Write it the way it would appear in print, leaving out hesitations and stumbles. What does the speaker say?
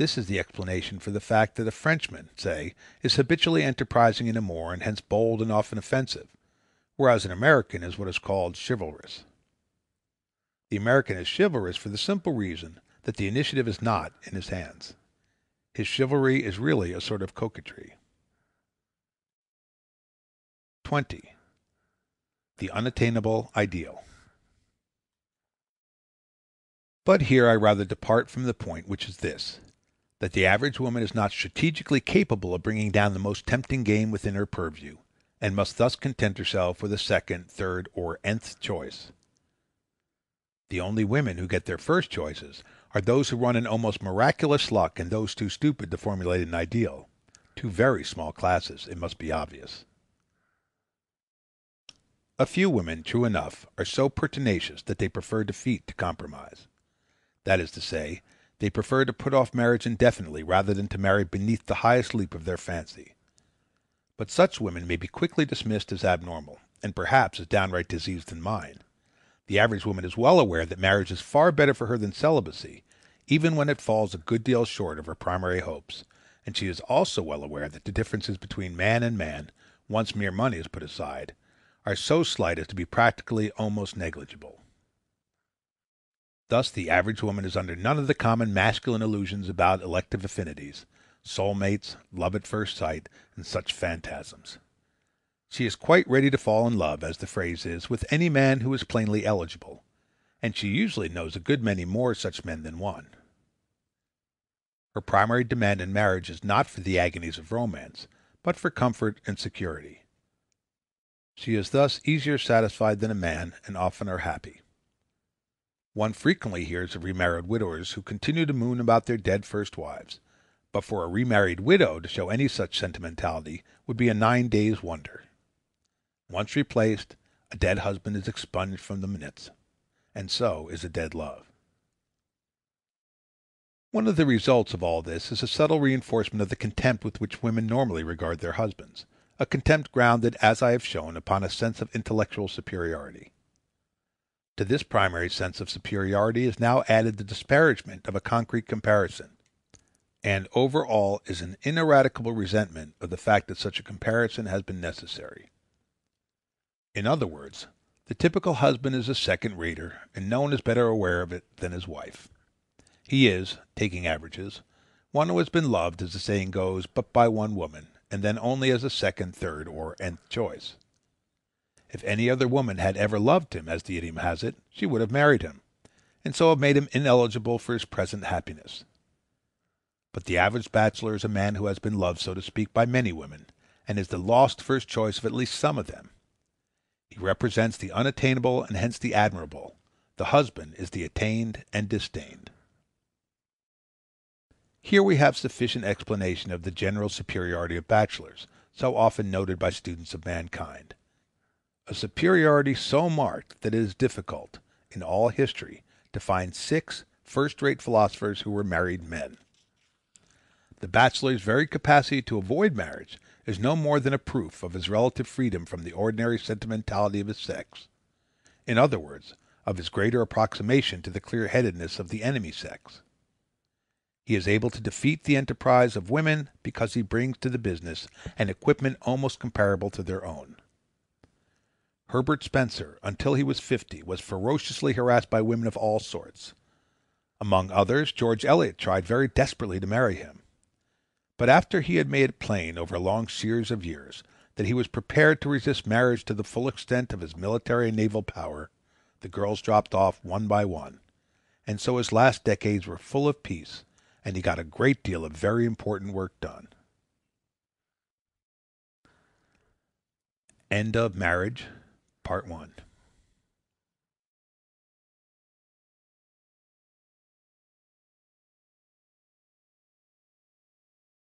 This is the explanation for the fact that a Frenchman, say, is habitually enterprising in amour and hence bold and often offensive, whereas an American is what is called chivalrous. The American is chivalrous for the simple reason that the initiative is not in his hands. His chivalry is really a sort of coquetry. 20. The unattainable ideal. But here I rather depart from the point, which is this, that the average woman is not strategically capable of bringing down the most tempting game within her purview, and must thus content herself with a second, third, or nth choice. The only women who get their first choices are those who run in almost miraculous luck and those too stupid to formulate an ideal. Two very small classes, it must be obvious. A few women, true enough, are so pertinacious that they prefer defeat to compromise. That is to say, they prefer to put off marriage indefinitely rather than to marry beneath the highest leap of their fancy. But such women may be quickly dismissed as abnormal, and perhaps as downright diseased in mind. The average woman is well aware that marriage is far better for her than celibacy, even when it falls a good deal short of her primary hopes, and she is also well aware that the differences between man and man, once mere money is put aside, are so slight as to be practically almost negligible. Thus the average woman is under none of the common masculine illusions about elective affinities, soul mates, love at first sight, and such phantasms. She is quite ready to fall in love, as the phrase is, with any man who is plainly eligible, and she usually knows a good many more such men than one. Her primary demand in marriage is not for the agonies of romance, but for comfort and security. She is thus easier satisfied than a man, and oftener happy. One frequently hears of remarried widowers who continue to moon about their dead first wives, but for a remarried widow to show any such sentimentality would be a 9 days' wonder. Once replaced, a dead husband is expunged from the minutes, and so is a dead love. One of the results of all this is a subtle reinforcement of the contempt with which women normally regard their husbands, a contempt grounded, as I have shown, upon a sense of intellectual superiority. To this primary sense of superiority is now added the disparagement of a concrete comparison, and over all is an ineradicable resentment of the fact that such a comparison has been necessary. In other words, the typical husband is a second-rater, and no one is better aware of it than his wife. He is, taking averages, one who has been loved, as the saying goes, but by one woman, and then only as a second, third, or nth choice. If any other woman had ever loved him, as the idiom has it, she would have married him, and so have made him ineligible for his present happiness. But the average bachelor is a man who has been loved, so to speak, by many women, and is the lost first choice of at least some of them. He represents the unattainable and hence the admirable. The husband is the attained and disdained. Here we have sufficient explanation of the general superiority of bachelors, so often noted by students of mankind. A superiority so marked that it is difficult, in all history, to find 6 first-rate philosophers who were married men. The bachelor's very capacity to avoid marriage is no more than a proof of his relative freedom from the ordinary sentimentality of his sex; in other words, of his greater approximation to the clear-headedness of the enemy sex. He is able to defeat the enterprise of women because he brings to the business an equipment almost comparable to their own. Herbert Spencer, until he was 50, was ferociously harassed by women of all sorts. Among others, George Eliot tried very desperately to marry him. But after he had made it plain over a long series of years that he was prepared to resist marriage to the full extent of his military and naval power, the girls dropped off one by one, and so his last decades were full of peace, and he got a great deal of very important work done. End of Marriage, Part 1.